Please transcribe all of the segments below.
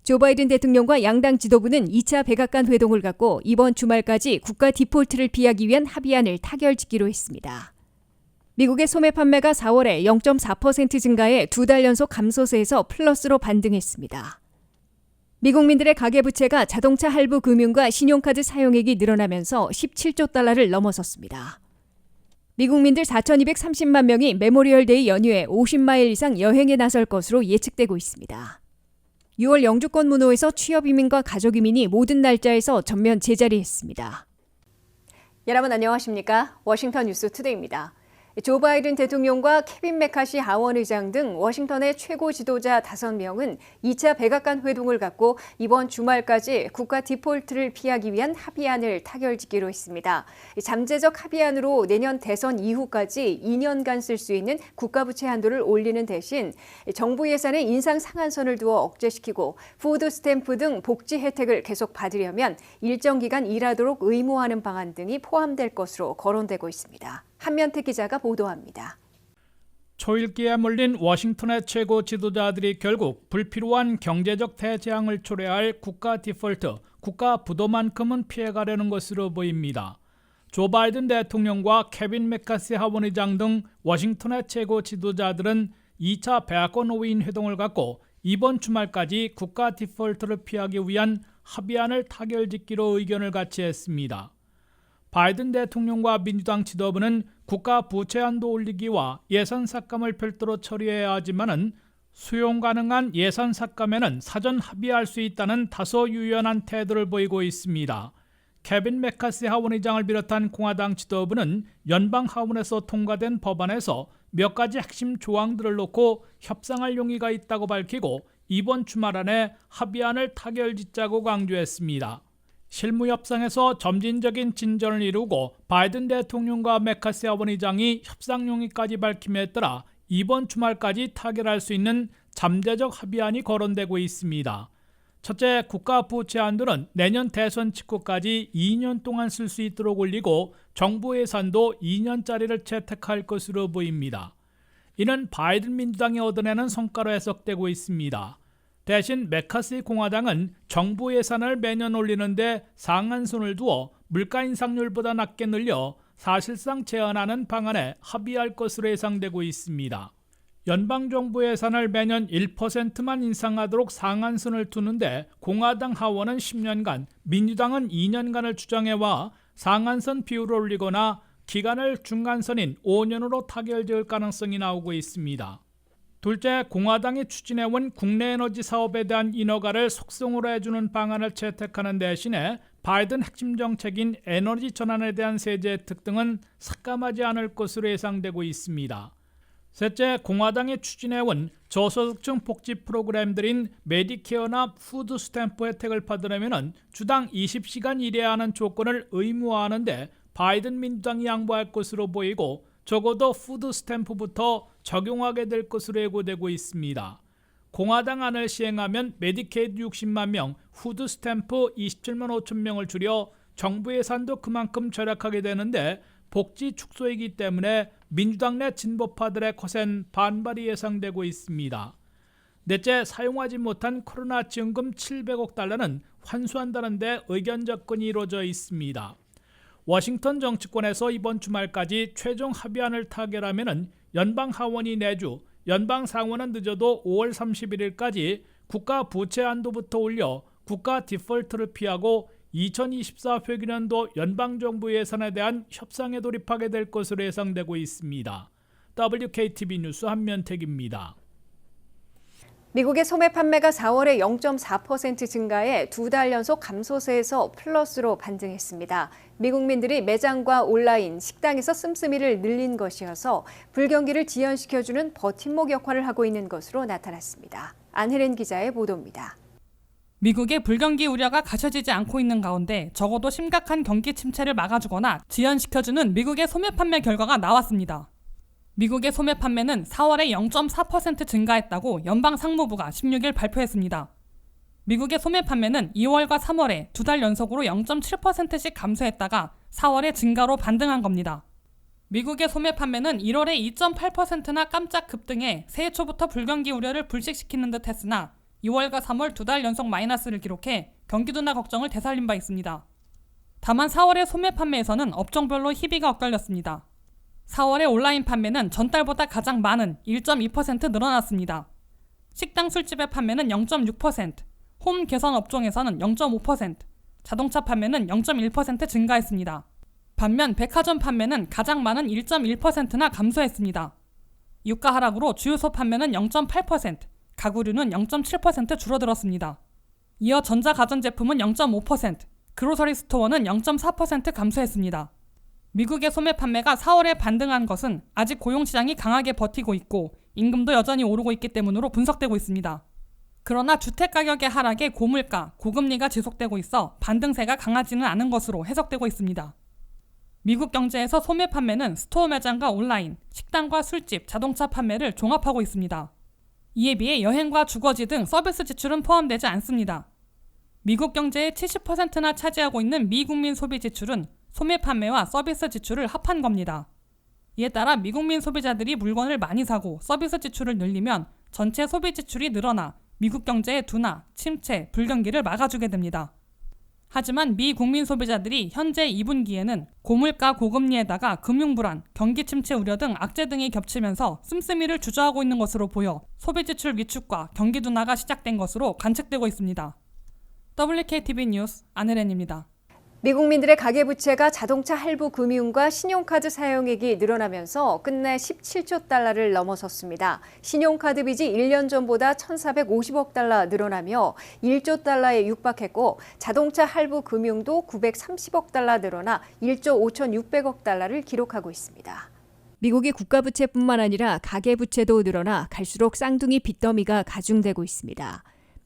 조 바이든 대통령과 양당 지도부는 2차 백악관 회동을 갖고 이번 주말까지 국가 디폴트를 피하기 위한 합의안을 타결짓기로 했습니다. 미국의 소매 판매가 4월에 0.4% 증가해 2달 연속 감소세에서 플러스로 반등했습니다. 미국민들의 가계부채가 자동차 할부 금융과 신용카드 사용액이 늘어나면서 17조 달러를 넘어섰습니다. 미국민들 4,230만 명이 메모리얼데이 연휴에 50마일 이상 여행에 나설 것으로 예측되고 있습니다. 6월 영주권 문호에서 취업이민과 가족이민이 모든 날짜에서 전면 제자리했습니다. 여러분 안녕하십니까? 워싱턴 뉴스 투데이입니다. 조 바이든 대통령과 케빈 메카시 하원 의장 등 워싱턴의 최고 지도자 5명은 2차 백악관 회동을 갖고 이번 주말까지 국가 디폴트를 피하기 위한 합의안을 타결짓기로 했습니다. 잠재적 합의안으로 내년 대선 이후까지 2년간 쓸 수 있는 국가부채 한도를 올리는 대신 정부 예산에 인상 상한선을 두어 억제시키고 푸드 스탬프 등 복지 혜택을 계속 받으려면 일정 기간 일하도록 의무화하는 방안 등이 포함될 것으로 거론되고 있습니다. 한면태 기자가 보도합니다. 초읽기에 몰린 워싱턴의 최고 지도자들이 결국 불필요한 경제적 대재앙을 초래할 국가 디폴트, 국가 부도만큼은 피해가려는 것으로 보입니다. 조 바이든 대통령과 케빈 메카시 하원의장 등 워싱턴의 최고 지도자들은 2차 백악관 5인 회동을 갖고 이번 주말까지 국가 디폴트를 피하기 위한 합의안을 타결짓기로 의견을 같이 했습니다. 바이든 대통령과 민주당 지도부는 국가 부채 한도 올리기와 예산 삭감을 별도로 처리해야 하지만은 수용 가능한 예산 삭감에는 사전 합의할 수 있다는 다소 유연한 태도를 보이고 있습니다. 케빈 메카시 하원의장을 비롯한 공화당 지도부는 연방 하원에서 통과된 법안에서 몇 가지 핵심 조항들을 놓고 협상할 용의가 있다고 밝히고 이번 주말 안에 합의안을 타결짓자고 강조했습니다. 실무 협상에서 점진적인 진전을 이루고 바이든 대통령과 메카시 하원의장이 협상 용의까지 밝힘에 따라 이번 주말까지 타결할 수 있는 잠재적 합의안이 거론되고 있습니다. 첫째, 국가 부채 한도는 내년 대선 직후까지 2년 동안 쓸 수 있도록 올리고 정부 예산도 2년짜리를 채택할 것으로 보입니다. 이는 바이든 민주당이 얻어내는 성과로 해석되고 있습니다. 대신 메카시 공화당은 정부 예산을 매년 올리는데 상한선을 두어 물가 인상률보다 낮게 늘려 사실상 제한하는 방안에 합의할 것으로 예상되고 있습니다. 연방정부 예산을 매년 1%만 인상하도록 상한선을 두는데 공화당 하원은 10년간, 민주당은 2년간을 주장해와 상한선 비율을 올리거나 기간을 중간선인 5년으로 타결될 가능성이 나오고 있습니다. 둘째, 공화당이 추진해온 국내 에너지 사업에 대한 인허가를 속성으로 해주는 방안을 채택하는 대신에 바이든 핵심 정책인 에너지 전환에 대한 세제 혜택 등은 삭감하지 않을 것으로 예상되고 있습니다. 셋째, 공화당이 추진해온 저소득층 복지 프로그램들인 메디케어나 푸드 스탬프 혜택을 받으려면 주당 20시간 일해야 하는 조건을 의무화하는데 바이든 민주당이 양보할 것으로 보이고 적어도 푸드 스탬프부터 적용하게 될 것으로 예고되고 있습니다. 공화당 안을 시행하면 메디케이드 60만 명, 푸드 스탬프 27만 5천 명을 줄여 정부 예산도 그만큼 절약하게 되는데 복지 축소이기 때문에 민주당 내 진보파들의 거센 반발이 예상되고 있습니다. 넷째, 사용하지 못한 코로나 지원금 700억 달러는 환수한다는 데 의견 접근이 이루어져 있습니다. 워싱턴 정치권에서 이번 주말까지 최종 합의안을 타결하면 연방 하원이 내주, 연방 상원은 늦어도 5월 31일까지 국가 부채 한도부터 올려 국가 디폴트를 피하고 2024 회기년도 연방정부 예산에 대한 협상에 돌입하게 될 것으로 예상되고 있습니다. WKTV 뉴스 한면택입니다. 미국의 소매 판매가 4월에 0.4% 증가해 2달 연속 감소세에서 플러스로 반등했습니다. 미국민들이 매장과 온라인, 식당에서 씀씀이를 늘린 것이어서 불경기를 지연시켜주는 버팀목 역할을 하고 있는 것으로 나타났습니다. 안혜린 기자의 보도입니다. 미국의 불경기 우려가 가셔지지 않고 있는 가운데 적어도 심각한 경기 침체를 막아주거나 지연시켜주는 미국의 소매 판매 결과가 나왔습니다. 미국의 소매 판매는 4월에 0.4% 증가했다고 연방 상무부가 16일 발표했습니다. 미국의 소매 판매는 2월과 3월에 2달 연속으로 0.7%씩 감소했다가 4월에 증가로 반등한 겁니다. 미국의 소매 판매는 1월에 2.8%나 깜짝 급등해 새해 초부터 불경기 우려를 불식시키는 듯 했으나 2월과 3월 2달 연속 마이너스를 기록해 경기 둔화 걱정을 되살린 바 있습니다. 다만 4월의 소매 판매에서는 업종별로 희비가 엇갈렸습니다. 4월의 온라인 판매는 전달보다 가장 많은 1.2% 늘어났습니다. 식당 술집의 판매는 0.6%, 홈 개선 업종에서는 0.5%, 자동차 판매는 0.1% 증가했습니다. 반면 백화점 판매는 가장 많은 1.1%나 감소했습니다. 유가 하락으로 주유소 판매는 0.8%, 가구류는 0.7% 줄어들었습니다. 이어 전자가전제품은 0.5%, 그로서리 스토어는 0.4% 감소했습니다. 미국의 소매 판매가 4월에 반등한 것은 아직 고용시장이 강하게 버티고 있고 임금도 여전히 오르고 있기 때문으로 분석되고 있습니다. 그러나 주택가격의 하락에 고물가, 고금리가 지속되고 있어 반등세가 강하지는 않은 것으로 해석되고 있습니다. 미국 경제에서 소매 판매는 스토어 매장과 온라인, 식당과 술집, 자동차 판매를 종합하고 있습니다. 이에 비해 여행과 주거지 등 서비스 지출은 포함되지 않습니다. 미국 경제의 70%나 차지하고 있는 미국민 소비 지출은 소매 판매와 서비스 지출을 합한 겁니다. 이에 따라 미국민 소비자들이 물건을 많이 사고 서비스 지출을 늘리면 전체 소비 지출이 늘어나 미국 경제의 둔화, 침체, 불경기를 막아주게 됩니다. 하지만 미국민 소비자들이 현재 2분기에는 고물가 고금리에다가 금융불안, 경기 침체 우려 등 악재 등이 겹치면서 씀씀이를 주저하고 있는 것으로 보여 소비 지출 위축과 경기 둔화가 시작된 것으로 관측되고 있습니다. WKTV 뉴스 안혜련입니다. 미국민들의 가계부채가 자동차 할부 금융과 신용카드 사용액이 늘어나면서 끝내 17조 달러를 넘어섰습니다. 신용카드 빚이 1년 전보다 1,450억 달러 늘어나며 1조 달러에 육박했고 자동차 할부 금융도 930억 달러 늘어나 1조 5,600억 달러를 기록하고 있습니다. 미국의 국가부채뿐만 아니라 가계부채도 늘어나 갈수록 쌍둥이 빚더미가 가중되고 있습니다.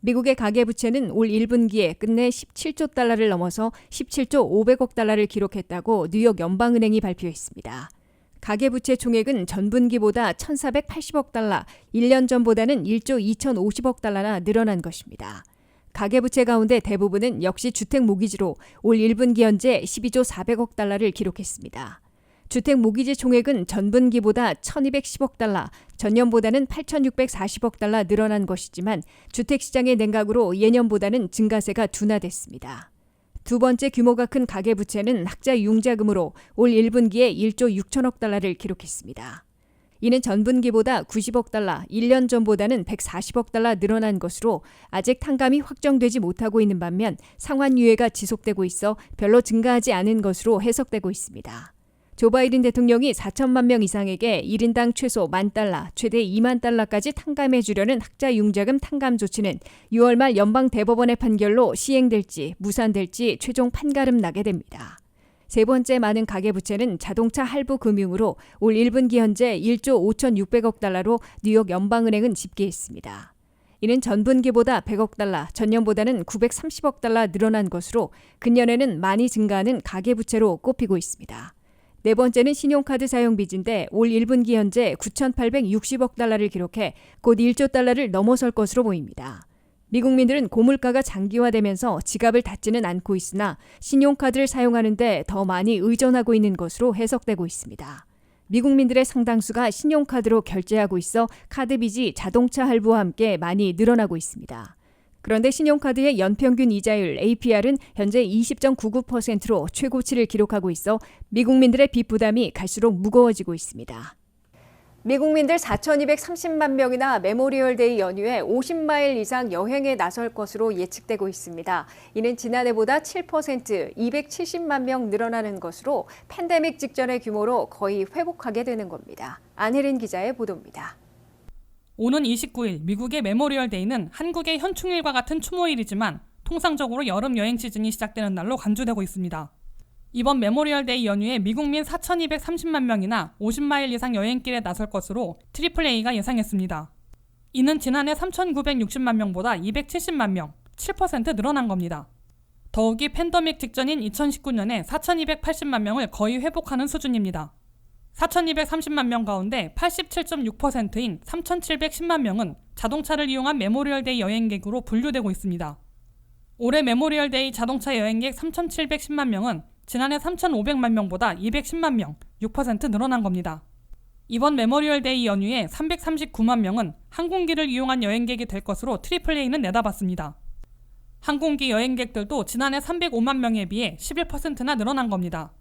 미국의 가계부채는 올 1분기에 끝내 17조 달러를 넘어서 17조 500억 달러를 기록했다고 뉴욕 연방은행이 발표했습니다. 가계부채 총액은 전분기보다 1,480억 달러, 1년 전보다는 1조 2,050억 달러나 늘어난 것입니다. 가계부채 가운데 대부분은 역시 주택모기지로 올 1분기 현재 12조 400억 달러를 기록했습니다. 주택모기지 총액은 전분기보다 1,210억 달러, 전년보다는 8,640억 달러 늘어난 것이지만 주택시장의 냉각으로 예년보다는 증가세가 둔화됐습니다. 두 번째 규모가 큰 가계부채는 학자 융자금으로 올 1분기에 1조 6천억 달러를 기록했습니다. 이는 전분기보다 90억 달러, 1년 전보다는 140억 달러 늘어난 것으로 아직 탕감이 확정되지 못하고 있는 반면 상환 유예가 지속되고 있어 별로 증가하지 않은 것으로 해석되고 있습니다. 조 바이든 대통령이 4천만 명 이상에게 1인당 최소 10,000달러, 최대 20,000달러까지 탕감해 주려는 학자 융자금 탕감 조치는 6월 말 연방 대법원의 판결로 시행될지 무산될지 최종 판가름 나게 됩니다. 세 번째 많은 가계부채는 자동차 할부 금융으로 올 1분기 현재 1조 5,600억 달러로 뉴욕 연방은행은 집계했습니다. 이는 전분기보다 100억 달러, 전년보다는 930억 달러 늘어난 것으로 금년에는 많이 증가하는 가계부채로 꼽히고 있습니다. 네 번째는 신용카드 사용 빚인데 올 1분기 현재 9,860억 달러를 기록해 곧 1조 달러를 넘어설 것으로 보입니다. 미국민들은 고물가가 장기화되면서 지갑을 닫지는 않고 있으나 신용카드를 사용하는데 더 많이 의존하고 있는 것으로 해석되고 있습니다. 미국민들의 상당수가 신용카드로 결제하고 있어 카드 빚이 자동차 할부와 함께 많이 늘어나고 있습니다. 그런데 신용카드의 연평균 이자율 APR은 현재 20.99%로 최고치를 기록하고 있어 미국민들의 빚 부담이 갈수록 무거워지고 있습니다. 미국민들 4,230만 명이나 메모리얼데이 연휴에 50마일 이상 여행에 나설 것으로 예측되고 있습니다. 이는 지난해보다 7%, 270만 명 늘어나는 것으로 팬데믹 직전의 규모로 거의 회복하게 되는 겁니다. 안혜린 기자의 보도입니다. 오는 29일 미국의 메모리얼 데이는 한국의 현충일과 같은 추모일이지만 통상적으로 여름 여행 시즌이 시작되는 날로 간주되고 있습니다. 이번 메모리얼 데이 연휴에 미국민 4,230만 명이나 50마일 이상 여행길에 나설 것으로 AAA가 예상했습니다. 이는 지난해 3,960만 명보다 270만 명, 7% 늘어난 겁니다. 더욱이 팬데믹 직전인 2019년에 4,280만 명을 거의 회복하는 수준입니다. 4,230만 명 가운데 87.6%인 3,710만 명은 자동차를 이용한 메모리얼데이 여행객으로 분류되고 있습니다. 올해 메모리얼데이 자동차 여행객 3,710만 명은 지난해 3,500만 명보다 210만 명, 6% 늘어난 겁니다. 이번 메모리얼데이 연휴에 339만 명은 항공기를 이용한 여행객이 될 것으로 AAA는 내다봤습니다. 항공기 여행객들도 지난해 305만 명에 비해 11%나 늘어난 겁니다.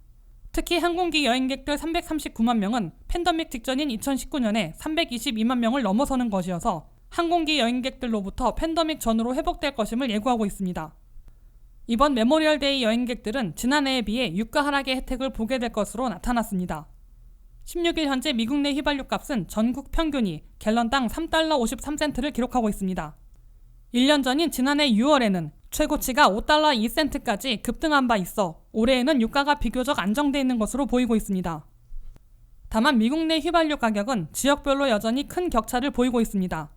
특히 항공기 여행객들 339만 명은 팬데믹 직전인 2019년에 322만 명을 넘어서는 것이어서 항공기 여행객들로부터 팬데믹 전으로 회복될 것임을 예고하고 있습니다. 이번 메모리얼데이 여행객들은 지난해에 비해 유가 하락의 혜택을 보게 될 것으로 나타났습니다. 16일 현재 미국 내 휘발유 값은 전국 평균이 갤런당 3달러 53센트를 기록하고 있습니다. 1년 전인 지난해 6월에는 최고치가 5달러 2센트까지 급등한 바 있어 올해에는 유가가 비교적 안정돼 있는 것으로 보이고 있습니다. 다만 미국 내 휘발유 가격은 지역별로 여전히 큰 격차를 보이고 있습니다.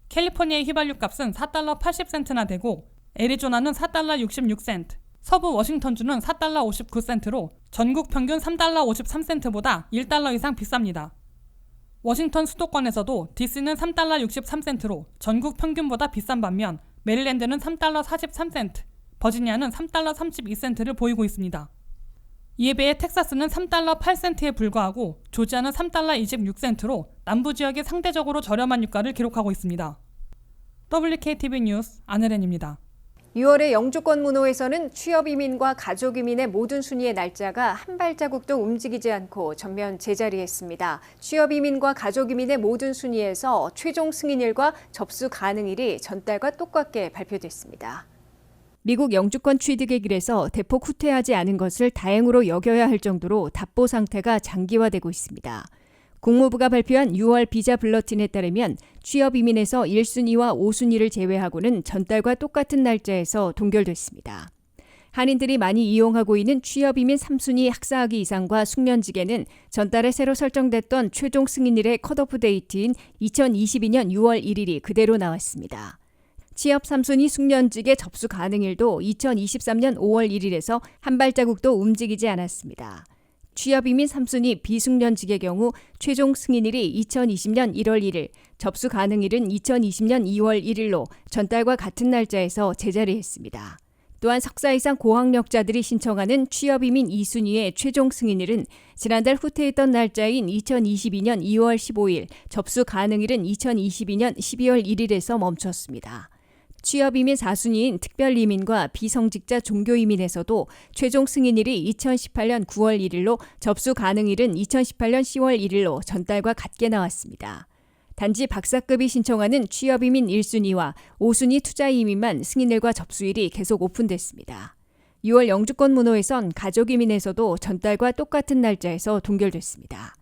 캘리포니아의 휘발유 값은 4달러 80센트나 되고 애리조나는 4달러 66센트, 서부 워싱턴주는 4달러 59센트로 전국 평균 3달러 53센트보다 1달러 이상 비쌉니다. 워싱턴 수도권에서도 DC는 3달러 63센트로 전국 평균보다 비싼 반면 메릴랜드는 3달러 43센트, 버지니아는 3달러 32센트를 보이고 있습니다. 이에 비해 텍사스는 3달러 8센트에 불과하고 조지아는 3달러 26센트로 남부 지역이 상대적으로 저렴한 유가를 기록하고 있습니다. WKTV 뉴스 안혜련입니다. 6월의 영주권 문호에서는 취업이민과 가족이민의 모든 순위의 날짜가 한 발자국도 움직이지 않고 전면 제자리했습니다. 취업이민과 가족이민의 모든 순위에서 최종 승인일과 접수 가능일이 전달과 똑같게 발표됐습니다. 미국 영주권 취득의 길에서 대폭 후퇴하지 않은 것을 다행으로 여겨야 할 정도로 답보 상태가 장기화되고 있습니다. 국무부가 발표한 6월 비자 블러틴에 따르면 취업 이민에서 1순위와 5순위를 제외하고는 전달과 똑같은 날짜에서 동결됐습니다. 한인들이 많이 이용하고 있는 취업 이민 3순위 학사학위 이상과 숙련직에는 전달에 새로 설정됐던 최종 승인일의 컷오프 데이트인 2022년 6월 1일이 그대로 나왔습니다. 취업 3순위 숙련직의 접수 가능일도 2023년 5월 1일에서 한 발자국도 움직이지 않았습니다. 취업이민 3순위 비숙련직의 경우 최종 승인일이 2020년 1월 1일, 접수 가능일은 2020년 2월 1일로 전달과 같은 날짜에서 제자리했습니다. 또한 석사 이상 고학력자들이 신청하는 취업이민 2순위의 최종 승인일은 지난달 후퇴했던 날짜인 2022년 2월 15일, 접수 가능일은 2022년 12월 1일에서 멈췄습니다. 취업이민 4순위인 특별이민과 비성직자 종교이민에서도 최종 승인일이 2018년 9월 1일로 접수 가능일은 2018년 10월 1일로 전달과 같게 나왔습니다. 단지 박사급이 신청하는 취업이민 1순위와 5순위 투자이민만 승인일과 접수일이 계속 오픈됐습니다. 6월 영주권 문호에선 가족이민에서도 전달과 똑같은 날짜에서 동결됐습니다.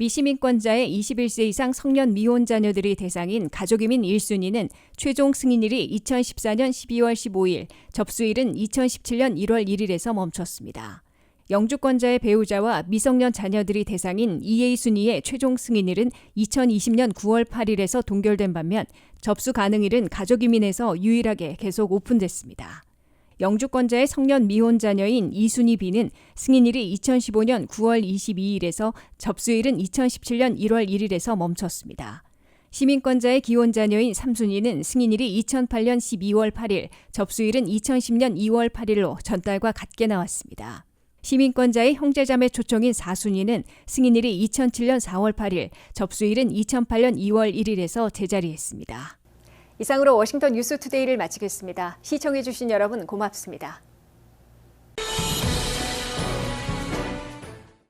미시민권자의 21세 이상 성년 미혼 자녀들이 대상인 가족이민 1순위는 최종 승인일이 2014년 12월 15일, 접수일은 2017년 1월 1일에서 멈췄습니다. 영주권자의 배우자와 미성년 자녀들이 대상인 2A 순위의 최종 승인일은 2020년 9월 8일에서 동결된 반면 접수 가능일은 가족이민에서 유일하게 계속 오픈됐습니다. 영주권자의 성년 미혼 자녀인 2순위 B는 승인일이 2015년 9월 22일에서 접수일은 2017년 1월 1일에서 멈췄습니다. 시민권자의 기혼 자녀인 3순위는 승인일이 2008년 12월 8일, 접수일은 2010년 2월 8일로 전달과 같게 나왔습니다. 시민권자의 형제자매 초청인 4순위는 승인일이 2007년 4월 8일, 접수일은 2008년 2월 1일에서 제자리했습니다. 이상으로 워싱턴 뉴스투데이를 마치겠습니다. 시청해주신 여러분 고맙습니다.